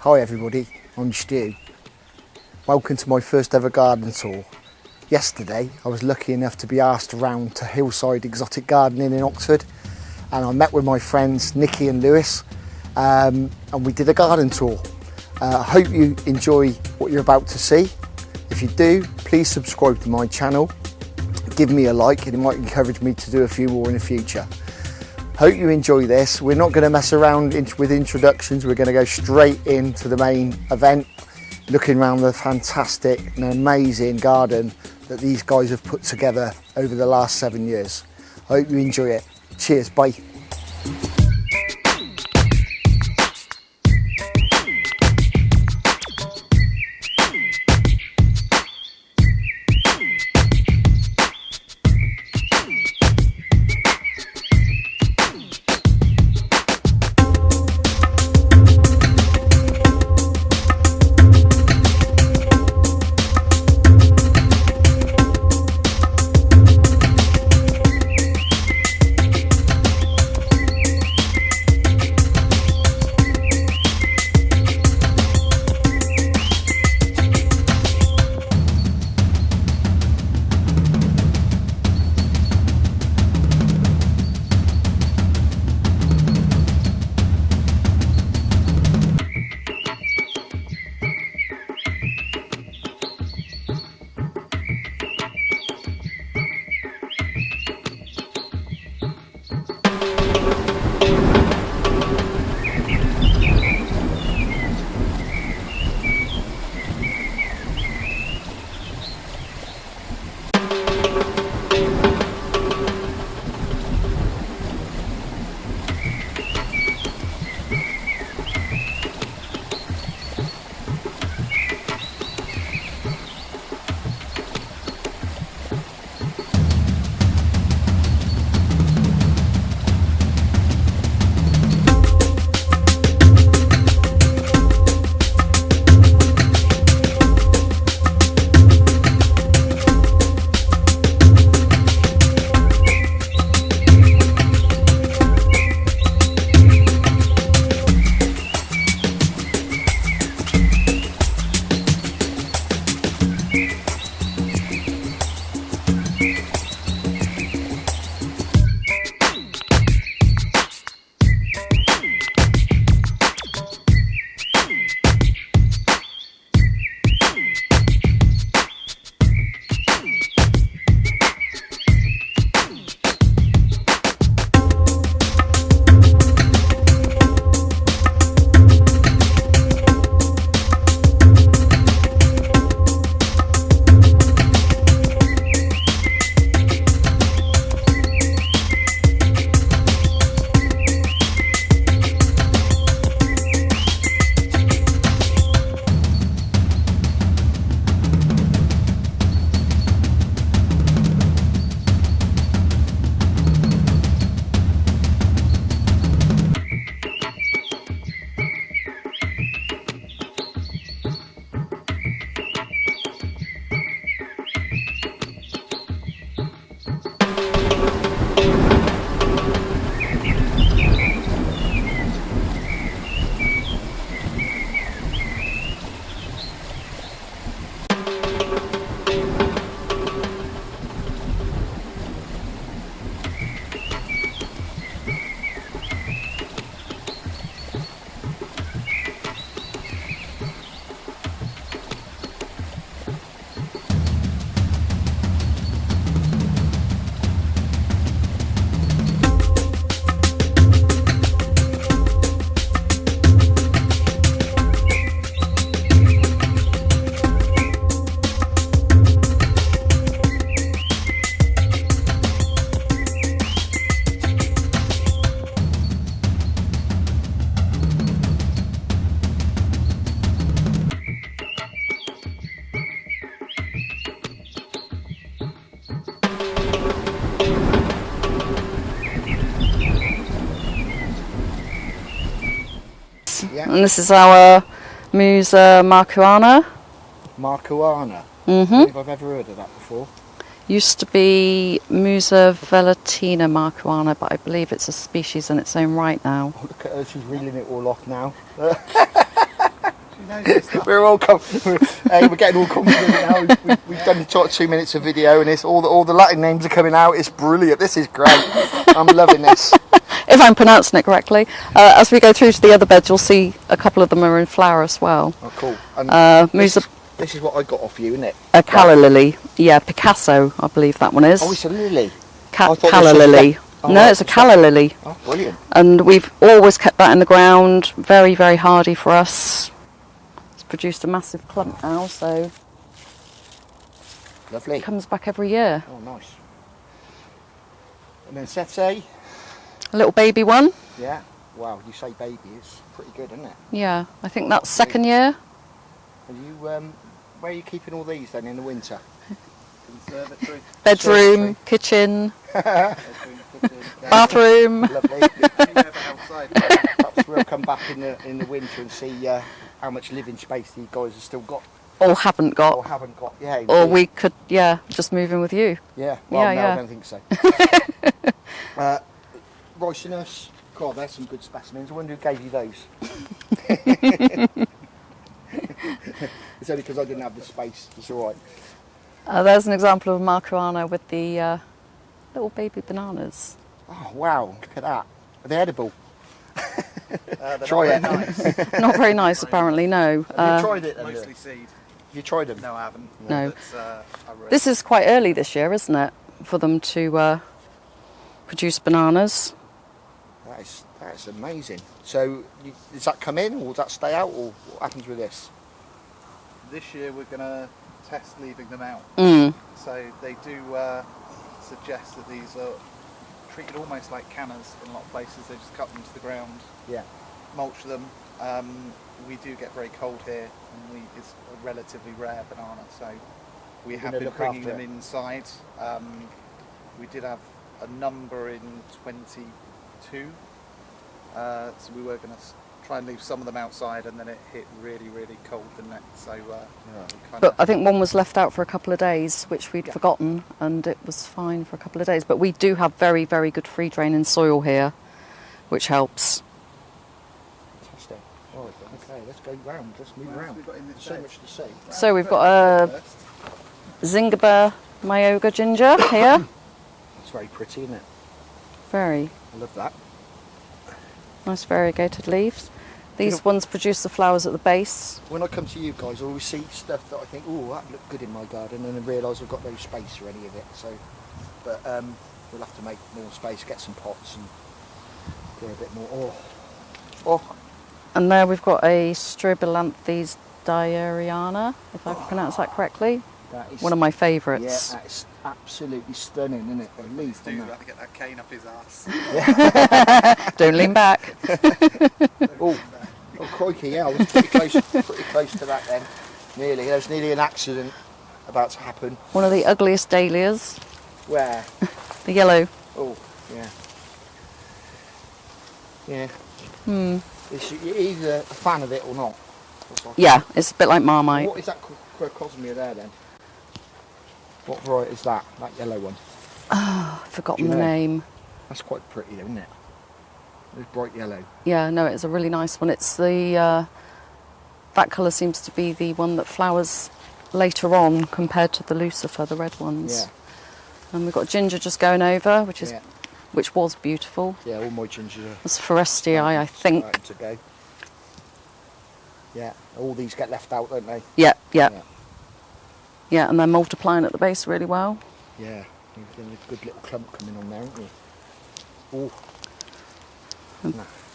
Hi everybody, I'm Stu. Welcome to my first ever garden tour. Yesterday I was lucky enough to be asked around to Hillside Exotic Garden in Oxford, and I met with my friends Nicky and Lewis and we did a garden tour. I hope you enjoy what you're about to see. If you do, please subscribe to my channel, give me a like, and it might encourage me to do a few more in the future. Hope you enjoy this. We're not going to mess around with introductions, we're going to go straight into the main event, looking around the fantastic and amazing garden that these guys have put together over the last 7 years. I hope you enjoy it. Cheers, bye. Yeah. And this is our Musa marijuana. Marijuana? Mm-hmm. I don't think I've ever heard of that before. Used to be Musa velutina marijuana, but I believe it's a species in its own right now. Oh, look at her, she's reeling it all off now. He knows this stuff. We're getting all confident now. We've done 2 minutes of video, and it's all the Latin names are coming out. It's brilliant. This is great. I'm loving this. If I'm pronouncing it correctly. As we go through to the other beds, you'll see a couple of them are in flower as well. Oh, cool. And Musa, this is what I got off you, isn't it? a calla lily. Yeah, Picasso, I believe that one is. Oh, it's a lily. Calla this was lily. Oh, No, right, it's a calla lily. Oh, brilliant. And we've always kept that in the ground. Very, very hardy for us. It's produced a massive clump now, so Lovely. it comes back every year. Oh, nice. And then Sete. A little baby one. Yeah. Wow, you say baby, it's pretty good, isn't it? Yeah, I think that's second year. Are you, where are you keeping all these then in the winter? Conservatory. Bedroom, kitchen, bathroom. Lovely. Never outside. Perhaps we'll come back in the winter and see how much living space these guys have still got Or haven't got. or haven't got. Yeah. Or indeed. we could, just move in with you. Yeah. Well, Yeah, no, yeah. I don't think so. Ricinus. God, there's some good specimens. I wonder who gave you those. It's only because I didn't have the space. It's all right. There's an example of a marijuana with the little baby bananas. Oh wow! Look at that. Are they edible? They're Try not it. very nice. Not very nice, apparently, no. Have you tried it? Then, Mostly seed. Have you tried them? No, I haven't. No. It's, I read. This is quite early this year, isn't it, for them to produce bananas? That is amazing. So, does that come in, or does that stay out, or what happens with this? This year we're going to test leaving them out. Mm. So they do suggest that these are treated almost like cannas in a lot of places. They just cut them to the ground, Yeah. mulch them. We do get very cold here, and it's a relatively rare banana, so we have gonna been look bringing after them it. inside. We did have a number in 22, so we were going to try and leave some of them outside, and then it hit really, really cold the net. So, we kind But of, I think one was left out for a couple of days, which we'd forgotten, and it was fine for a couple of days. But we do have very, very good free draining soil here, which helps. Fantastic. Right, okay, let's go round. Let's move What else round. we got in this So bed? much to see. So we've got a Zingiber Myoga ginger here. It's very pretty, isn't it? Very I love that. nice variegated leaves. These know- ones produce the flowers at the base. When I come to you guys, I always see stuff that I think, oh, that look good in my garden, and then realise I've got no space for any of it. So, but we'll have to make more space, get some pots, and grow a bit more. Oh, And there we've got a Strobilanthes diariana, if I've pronounced that correctly. that is One of my yeah, favourites. that is absolutely stunning, isn't it? The leaf, do isn't that to get that cane up his ass. Don't lean back. Oh, crikey! Yeah, I was pretty close to that then. Nearly, there was nearly an accident about to happen. One of the ugliest dahlias, Where? the yellow. Oh, yeah. Yeah. Hmm. You're either a fan of it or not. Yeah, it's a bit like Marmite. What is that Crocosmia there then? What variety is that? That yellow one? I've forgotten Do the you know? name. That's quite pretty though, isn't it? It's bright yellow. Yeah, no, it's a really nice one. It's the that colour seems to be the one that flowers later on compared to the Lucifer, the red ones. Yeah. And we've got ginger just going over, which Yeah. was beautiful. Yeah, all my gingers are That's Forestii, I think. starting to go. Yeah, all these get left out, don't they? Yeah, Yeah. and they're multiplying at the base really well. Yeah, you've got a good little clump coming on there, haven't you? Oh.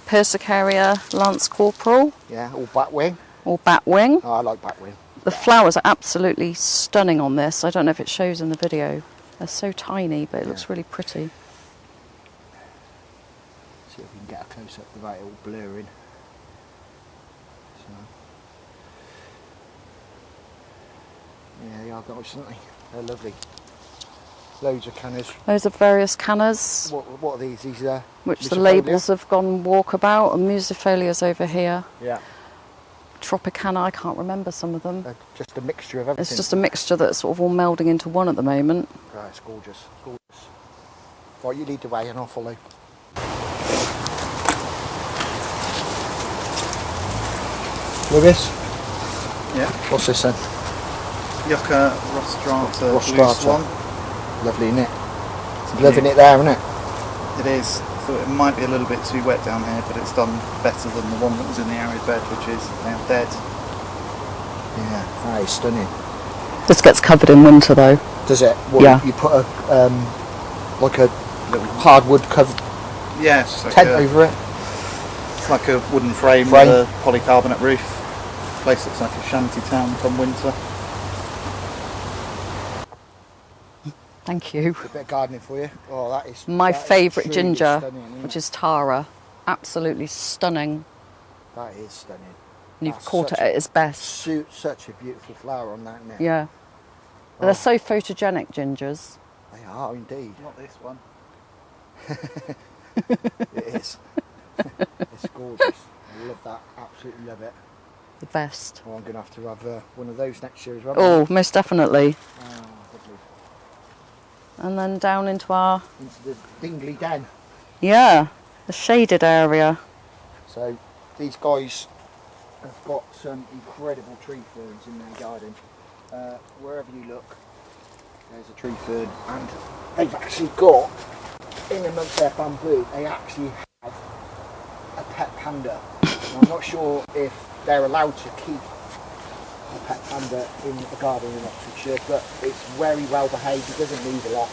Persicaria lance corporal, Yeah, all batwing. or batwing. Oh, I like batwing. The flowers are absolutely stunning on this. I don't know if it shows in the video. They're so tiny, but it looks really pretty. See if we can get a close up without it all blurring. So. Yeah, they are nice, aren't they? They're lovely. Loads of cannas. Those are various cannas, What are these? These which the Musifolia? labels have gone walkabout, and Musifolia's over here. Yeah. Tropicana, I can't remember some of them. They're just a mixture of everything. It's just a mixture that's sort of all melding into one at the moment. Right, it's gorgeous. Gorgeous. Right, you lead the way and I'll follow. Lewis, Yeah. What's this then? Yucca rostrata blue Rostrata. swan. Lovely, isn't it? Loving it there, isn't it? It is. Thought it might be a little bit too wet down here, but it's done better than the one that was in the arid bed, which is now dead. Yeah, that is stunning. This gets covered in winter though. Does it? What, Yeah. You put a like a little hardwood cover Yeah, it's like tent over it. It's like a wooden frame with a polycarbonate roof. The place looks like a shanty town come winter. Thank you. A bit of gardening for you. Oh, that is My that is favourite truly ginger, stunning, isn't which it? is Tara. Absolutely stunning. That is stunning. And you've That's caught it such at its best. Such a beautiful flower on that, isn't it? Yeah. Oh. They're so photogenic, gingers. They are indeed. Not this one. It is. It's gorgeous. I love that. Absolutely love it. The best. Oh, I'm going to have one of those next year as well. Oh, most definitely. Oh, lovely. And then down into our, Into the Dingley Den. yeah, the shaded area. So these guys have got some incredible tree ferns in their garden. Wherever you look, there's a tree fern, and they've actually got, in amongst their bamboo, they actually have a pet panda. And I'm not sure if they're allowed to keep a pet panda in the garden in Oxfordshire, but it's very well behaved. It doesn't need a lot,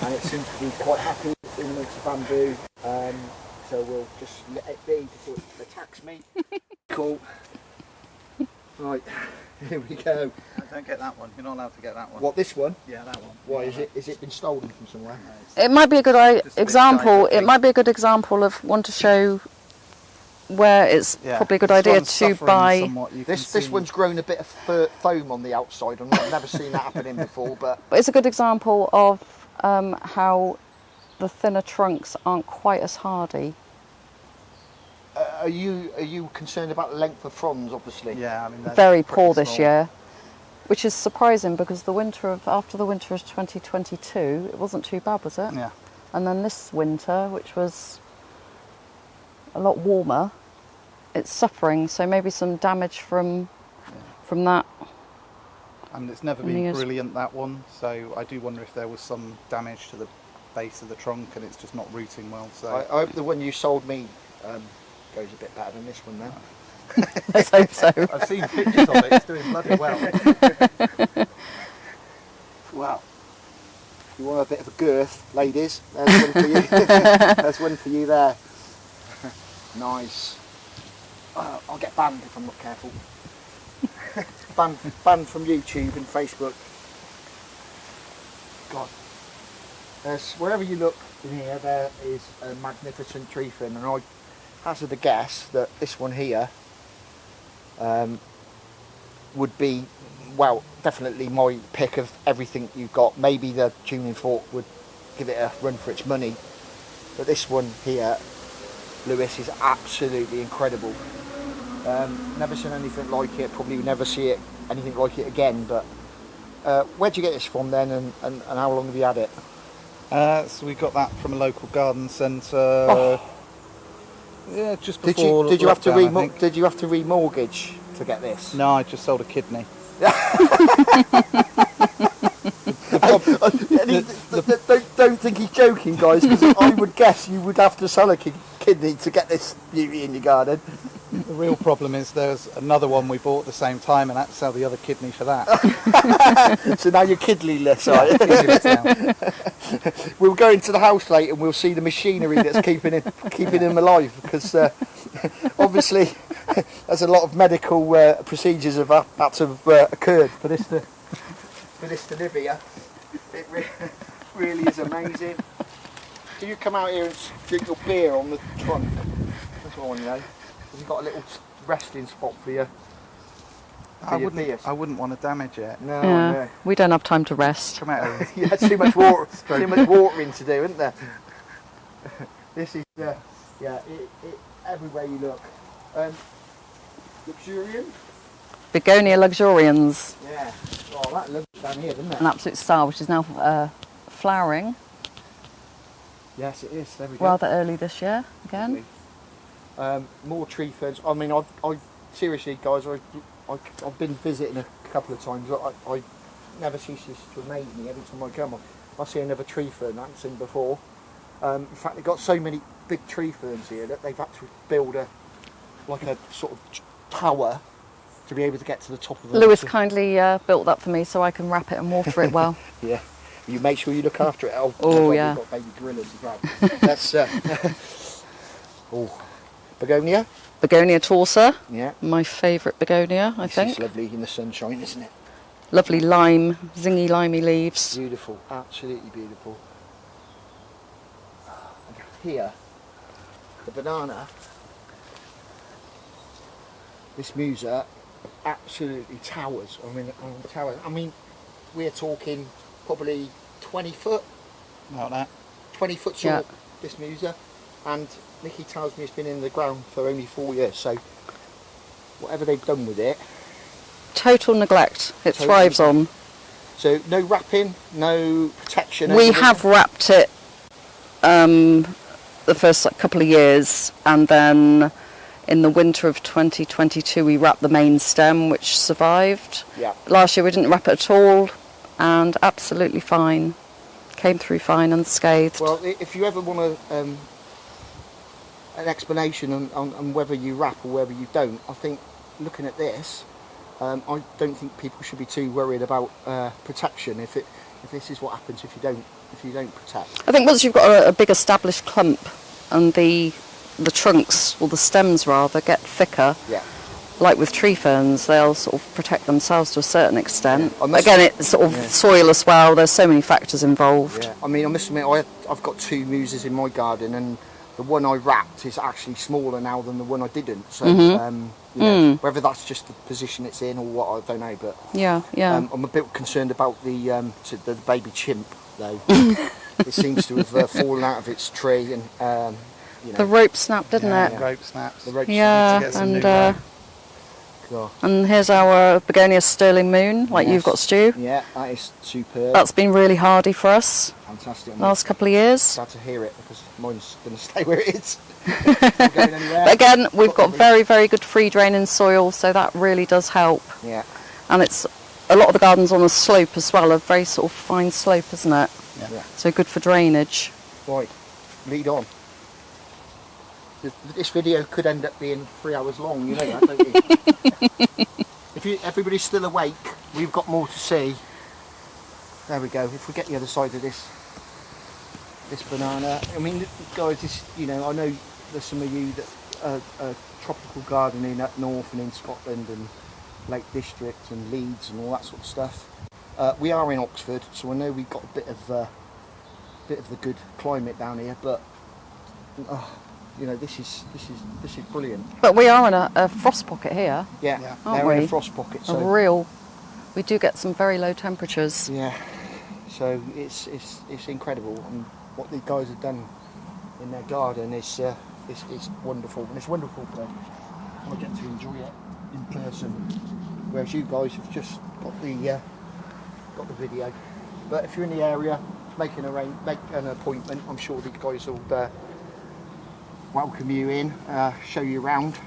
and it seems to be quite happy in amongst the bamboo. So we'll just let it be before it attacks me. Cool. Right, here we go. Don't get that one. You're not allowed to get that one. What, this one? Yeah, that one. Why is it? Is it been stolen from somewhere? No, it's- It might be a good Just a bit example. shy, It might be a good example of one to show where it's Yeah, probably a good this idea one's to suffering buy. somewhat. You can This see- one's grown a bit of foam on the outside. I've never seen that happening before, but But it's a good example of how the thinner trunks aren't quite as hardy. are you concerned about the length of fronds? Obviously. Yeah, I mean they're Very pretty poor this small. year, which is surprising because after the winter of 2022, it wasn't too bad, was it? Yeah. And then this winter, which was a lot warmer, it's suffering. So maybe some damage from that. I mean, it's never And been he is- brilliant, that one, so I do wonder if there was some damage to the base of the trunk and it's just not rooting well. So I hope the one you sold me goes a bit better than this one then. Let's hope so. I've seen pictures of it, it's doing bloody well. Wow. If you want a bit of a girth, ladies, there's one for you. There's one for you there. Nice. I'll get banned if I'm not careful. banned from YouTube and Facebook. God. Wherever you look in here, there is a magnificent tree fern, and I hazard a guess that this one here would be, well, definitely my pick of everything you've got. Maybe the tuning fork would give it a run for its money, but this one here, Lewis, is absolutely incredible. Never seen anything like it, probably never see anything like it again. But where'd you get this from then, and how long have you had it? So we got that from a local garden centre. Yeah, just before. Did you have to lockdown, I think. did you have to remortgage to get this? No, I just sold a kidney. Don't think he's joking, guys, because I would guess you would have to sell a kidney to get this beauty in your garden. The real problem is there's another one we bought at the same time and I had to sell the other kidney for that. So now you're kidneyless, are you? We'll go into the house later and we'll see the machinery that's keeping him alive, because obviously there's a lot of medical procedures have had to have occurred for this to live here. It really is amazing. Can you come out here and drink your beer on the trunk? That's what I want to know. Have you got a little resting spot for you? I wouldn't want to damage it. No, Yeah, no. we don't have time to rest. Come out here. Yeah, too much watering to do, isn't there? This is, everywhere you look. Luxuriant? Begonia luxurians, Yeah. Oh, that looks down here, doesn't it? an absolute star, which is now flowering Yes, it is. There we go. rather early this year again. More tree ferns. I mean, I seriously, guys, I've been visiting a couple of times. I never ceases to amaze me every time I come. I see another tree fern I haven't seen before. In fact, they've got so many big tree ferns here that they've had to build a sort of tower to be able to get to the top of it. Lewis kindly built that for me so I can wrap it and water it well. Yeah. You make sure you look after it. Oh, Oh, yeah. We've got baby gorillas as well. That's begonia. Begonia torsa, Yeah. my favourite begonia, I This think. is lovely in the sunshine, isn't it? Lovely lime, zingy limey leaves. Beautiful, absolutely beautiful. And here, the banana. This musa absolutely towers. I mean, we're talking probably 20 foot. Like that. 20 foot tall, this musa, and Nicky tells me it's been in the ground for only 4 years, so whatever they've done with it. Total neglect, it thrives on. So no wrapping, no protection. We anything? have wrapped it the first couple of years, and then in the winter of 2022 we wrapped the main stem, which survived. Yeah. Last year we didn't wrap it at all, and absolutely fine. Came through fine, unscathed. Well, if you ever want an explanation on whether you wrap or whether you don't, I think looking at this, I don't think people should be too worried about protection. If this is what happens if you don't protect. I think once you've got a big established clump and the trunks, or the stems rather, get thicker, Yeah. like with tree ferns, they'll sort of protect themselves to a certain extent. Yeah. Again, it's sort of soil as well, there's so many factors involved. Yeah. I mean, I must admit, I've got 2 musas in my garden, and the one I wrapped is actually smaller now than the one I didn't. So, you know, whether that's just the position it's in or what, I don't know. But Yeah. I'm a bit concerned about the baby chimp, though. It seems to have fallen out of its tree, and you know, The rope snapped, didn't it? Rope snaps. the rope Yeah, to get some and new rope. and here's our begonia sterling moon, like Yes. you've got, Stu. Yeah, that is superb. That's been really hardy for us Fantastic. last couple of years. Glad to hear it, because mine's going to stay where it is. It's not going anywhere. But again, we've got very, very good free draining soil, so that really does help. Yeah. And it's a lot of the gardens on a slope as well, a very sort of fine slope, isn't it? Yeah. So good for drainage. Right, lead on. This video could end up being 3 hours long, you know that, don't you? If everybody's still awake, we've got more to see. There we go. If we get the other side of this banana, I mean, guys, this, you know, I know there's some of you that are tropical gardening up north and in Scotland and Lake District and Leeds and all that sort of stuff. We are in Oxford, so I know we've got a bit of the good climate down here, but you know, this is brilliant. But we are in a frost pocket here. Yeah, Aren't they're in we? a frost pocket. A So real. We do get some very low temperatures. yeah, so it's incredible, and what these guys have done in their garden is wonderful, and it's wonderful to I get to enjoy it in person, whereas you guys have just got the video. But if you're in the area, make an appointment. I'm sure these guys will welcome you in, show you around.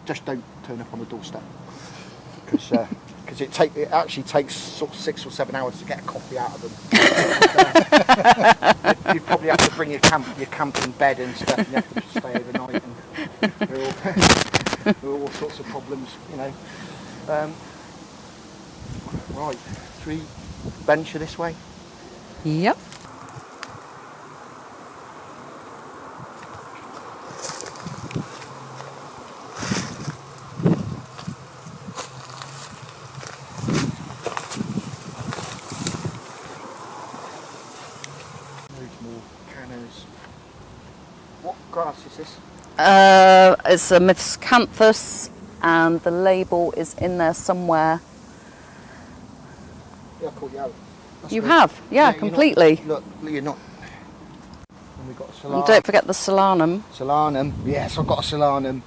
Just don't turn up on the doorstep, because it actually takes sort of 6 or 7 hours to get a coffee out of them. You probably have to bring your camping bed and stuff, and you have to stay overnight, and there are all sorts of problems, you know. Right, should we venture this way? Yep. Loads more cannas. What grass is this? It's a miscanthus, and the label is in there somewhere. Yeah, I caught you out. That's You good. have, yeah, You're not- completely. Look, you're not. And we've got a And don't forget the solanum. solanum. Yes, I've got a solanum.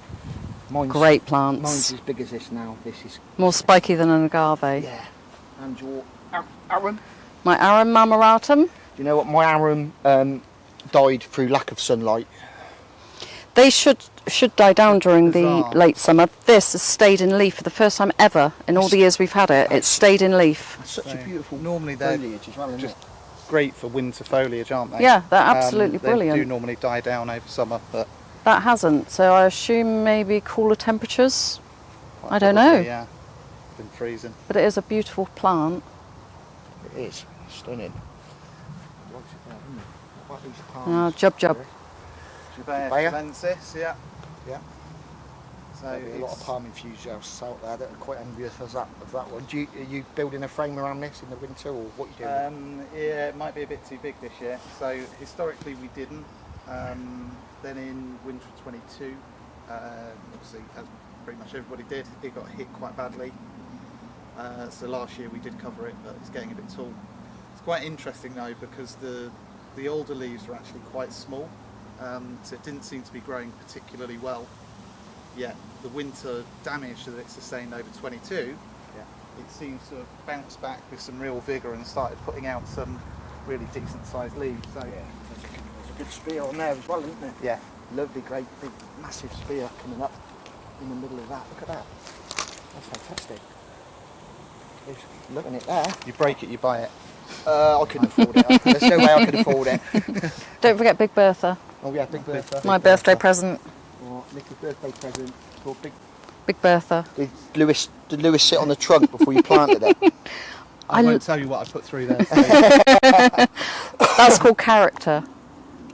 Mine's, Great Mine's plants. as big as this now. This is. More spiky than an agave. Yeah. And your arum. My arum marmoratum. Do you know what? My arum died through lack of sunlight. They should die down during the Bizarre. late summer. This has stayed in leaf for the first time ever in all the years we've had it. It's stayed in leaf. That's such a So, beautiful normally they're foliage as well, isn't just it? great for winter foliage, aren't they? Yeah, they're absolutely They brilliant. do normally die down over summer, but That hasn't, so I assume maybe cooler temperatures. quite I don't probably, know. Yeah, been freezing. But it is a beautiful plant. It is stunning. What about these palms? Jub jub. Jubea Jubea? chilensis, yeah. Yeah. So There'll be a lot of it's- palm enthusiasts out there that are quite envious of that one. Are you building a frame around this in the winter, or what are you doing? Yeah, it might be a bit too big this year. So historically we didn't. Then in winter 22, obviously as pretty much everybody did, it got hit quite badly. So last year we did cover it, but it's getting a bit tall. It's quite interesting though because the older leaves are actually quite small, so it didn't seem to be growing particularly well. Yet the winter damage that it sustained over 22, it seems to have bounced back with some real vigour and started putting out some really decent sized leaves. So There's a good spear on there as well, isn't there? yeah, Lovely, great, big, massive spear coming up in the middle of that. Look at that. That's fantastic. Just looking at it there. you break it, you buy it. I couldn't afford it. There's no way I could afford it. Don't forget Big Bertha, Oh yeah, Big Bertha. my birthday present. Oh, Nicky's birthday present. Oh, Big Bertha. Did Lewis sit on the trunk before you planted it? I won't tell you what I put through there. So That's called character.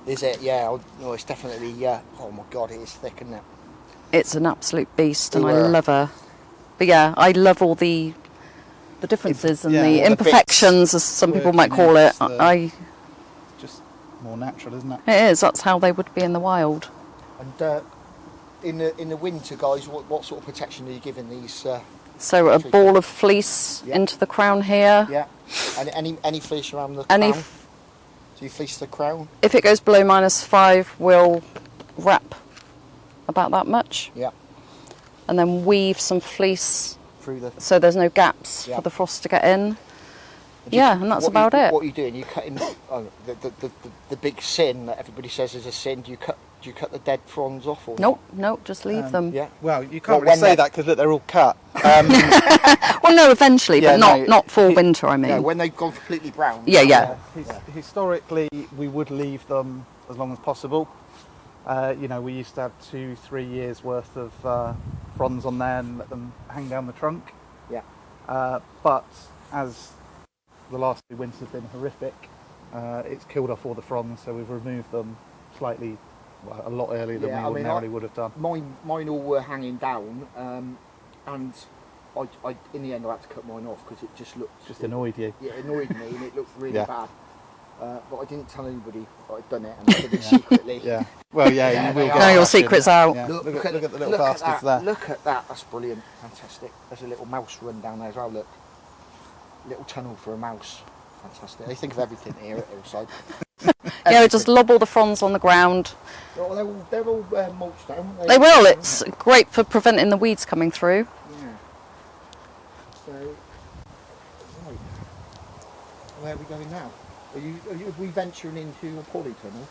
Is it? Yeah. No, it's definitely. Yeah. Oh my God, it is thick, isn't it? It's an absolute beast, and I Yeah. love her. But yeah, I love all the differences and Yeah, the all the imperfections, as some people might call it. Working just more natural, isn't it? It is. That's how they would be in the wild. And in the winter, guys, what sort of protection are you giving these? So a ball of fleece Yeah. into the crown here. Yeah. And any fleece around the Any crown? Do you fleece the crown? If it goes below -5, we'll wrap about that much, Yeah. and then weave some fleece Through the. so there's no gaps Yeah. for the frost to get in. Do you- Yeah, and that's about it. What are you doing? You cutting the big sin that everybody says is a sin. Do you cut the dead fronds off or Nope, just leave them. Yeah. Well, you Well, can't when really say they're- that because they're all cut. Well, no, eventually, Yeah, but no, not for winter. I mean, Yeah, when they've gone completely brown. Yeah. Historically, we would leave them as long as possible. We used to have 2-3 years worth of fronds on there and let them hang down the trunk. Yeah. But as the last 2 winters have been horrific, it's killed off all the fronds, so we've removed them a lot earlier than Yeah, we I mean, ordinarily would have done. Mine all were hanging down, and I in the end I had to cut mine off because it just looked. Just annoyed you. Yeah, it annoyed me and it looked really Yeah. bad. But I didn't tell anybody that I'd done it, and I did it secretly. Yeah. Well, yeah, Yeah, you will they get are. now your back in secret's it. out. Yeah. Look at the little look at bastards that. there. Look at that. That's brilliant. Fantastic. There's a little mouse run down there as well. Look, little tunnel for a mouse. Fantastic. They think of everything here at Hillside. Yeah, we just lob all the fronds on the ground. Oh, they're all mulched down. Aren't They will. It's great for preventing the weeds coming through. Yeah. So, right. Where are we going now? Are we venturing into a polytunnel?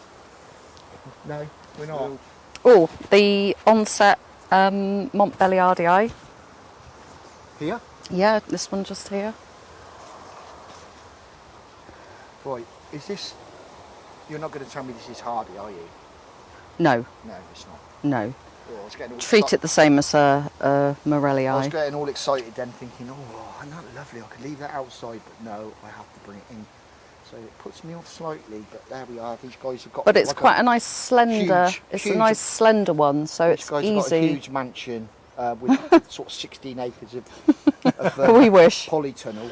No, we're not. Oh, the onset Montbelliardii. Here? Yeah, this one just here. Right. Is this? You're not going to tell me this is hardy, are you? No, No, it's not. no. Oh, I was getting all Treat it the same as a I was Morellii. getting all excited then, thinking, oh, isn't that lovely? I could leave that outside, but no, I have to bring it in. So it puts me off slightly, but there we are. These guys have got. But it's like quite a nice slender. It's a huge- nice slender one, so These it's guys have got a easy. huge mansion with sort of 16 acres of We wish. polytunnel,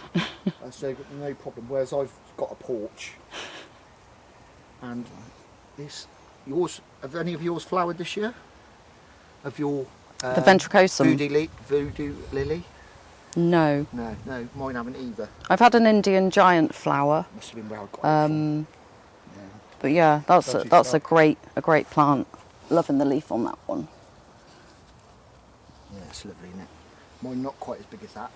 so no problem. Whereas I've got a porch, and yours. Have any of yours flowered this year? Of your The ventricosum. voodoo lily? No, No, mine haven't either. I've had an Indian giant flower, Must have been where I got it from. but yeah, that's Dodgy a stuff. great plant. Loving the leaf on that one. Yeah, it's lovely, isn't it? Mine not quite as big as that.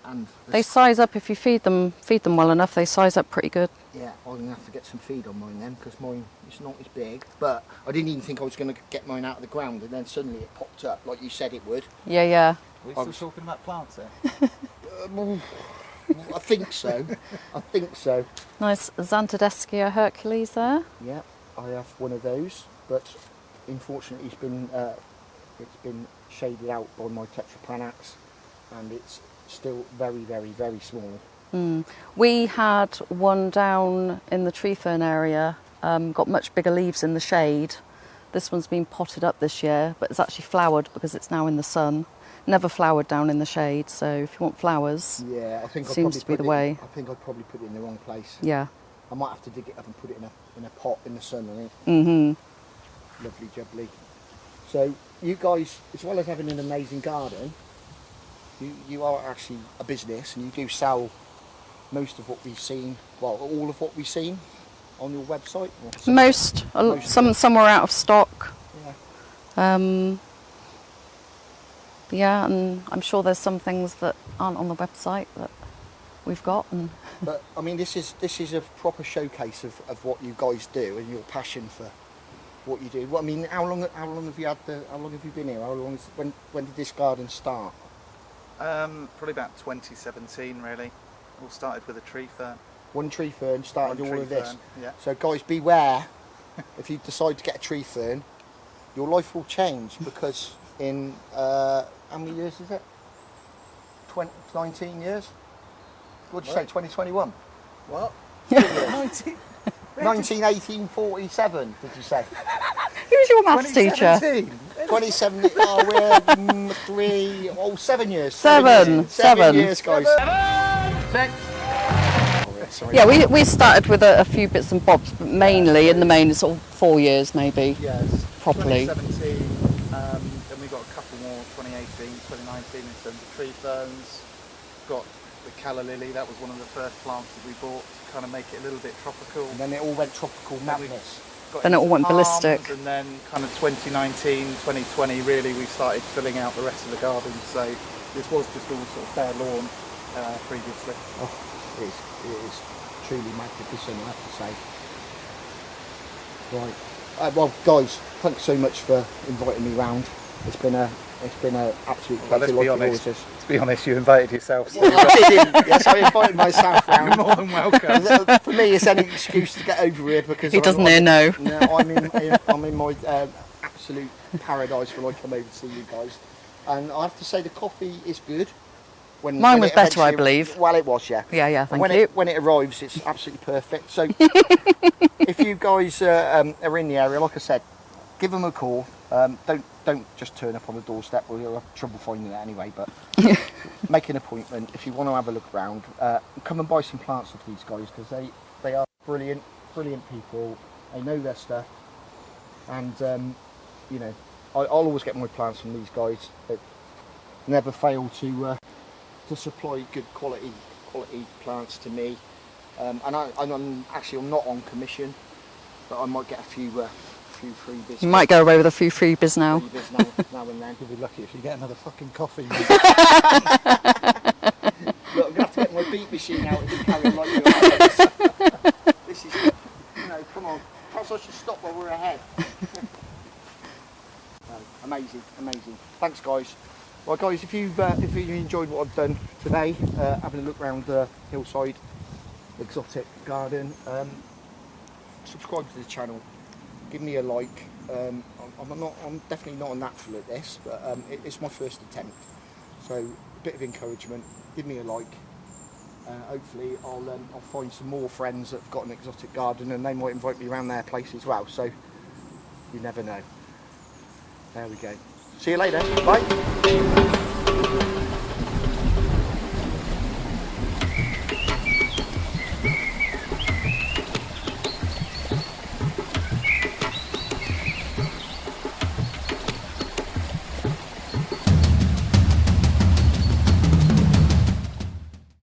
And They size up if you feed them well enough. They size up pretty good. yeah, I'm going to have to get some feed on mine then, because mine is not as big. But I didn't even think I was going to get mine out of the ground, and then suddenly it popped up like you said it would. Yeah, yeah. Are we still talking about plants here? I think so. I think so. Nice Xanthodeschia Hercules there. Yeah, I have one of those, but unfortunately it's been shaded out by my tetraplanax, and it's still very, very, very small. We had one down in the tree fern area, got much bigger leaves in the shade. This one's been potted up this year, but it's actually flowered because it's now in the sun. Never flowered down in the shade, so if you want flowers, Yeah, I think seems to be the way. I think I'd probably put it in the wrong place. Yeah. I might have to dig it up and put it in a pot in the sun, I think. Mm-hmm. Lovely jubbly. So you guys, as well as having an amazing garden, you are actually a business, and you do sell most of what we've seen, well, all of what we've seen on your website? Most some were out of stock. Yeah. Yeah, and I'm sure there's some things that aren't on the website that we've got. And But I mean, this is a proper showcase of what you guys do and your passion for what you do. Well, I mean, how long have you been here? When did this garden start? Probably about 2017, really. All started with a tree fern. One tree fern started One all tree of this. fern, yeah. So guys, beware if you decide to get a tree fern, your life will change, because in how many years is it? 19 years? What did you say? 2021? What? 19, 1847, did you say? who's your maths teacher? 2017. Oh, we're 7 years. Seven. 7 years, guys. 6. Sorry. Yeah, we started with a few bits and bobs, but mainly in the main it's sort of 4 years maybe. Yes. Properly. 2017. Then we got a couple more. 2018, 2019 in terms of tree ferns. Got the calla lily. That was one of the first plants that we bought to kind of make it a little bit tropical. And then it all went tropical madness. Then it all went palms, ballistic. And then kind of 2019, 2020, really we started filling out the rest of the garden. So this was just all sort of bare lawn previously. Oh, it is truly magnificent, I have to say. Right. Well, guys, thanks so much for inviting me round. It's been a absolute pleasure. Let's be like honest. yours is. To be honest, you invited yourself. So Well, I didn't. Yes, I invited myself round. you're more than welcome. For me, it's any excuse to get over here, because He doesn't hear no. No, I'm in my absolute paradise when I come over to see you guys, and I have to say the coffee is good. Mine was it better, I eventually- believe. Well, it was, yeah. Yeah, thank when you. When it arrives, it's absolutely perfect. So, if you guys are in the area, like I said, give them a call. Don't just turn up on the doorstep, or you'll have trouble finding it anyway. But make an appointment if you want to have a look around. Come and buy some plants of these guys, because they are brilliant people. They know their stuff, and I'll always get my plants from these guys. They never fail to supply good quality plants to me. And I'm not on commission, but I might get a few freebies. You might go away with a few freebies now. Freebies now and then. You'll be lucky if you get another fucking coffee. Look, I'm gonna have to get my beat machine out and carry on like this. This is, come on. Perhaps I should stop while we're ahead. Amazing. Thanks, guys. Well, guys, if you enjoyed what I've done today, having a look around the Hillside Exotic Garden, subscribe to the channel, give me a like. I'm definitely not a natural at this, but it's my first attempt, so a bit of encouragement. Give me a like. Hopefully, I'll find some more friends that have got an exotic garden, and they might invite me around their place as well. So you never know. There we go. See you later. Bye.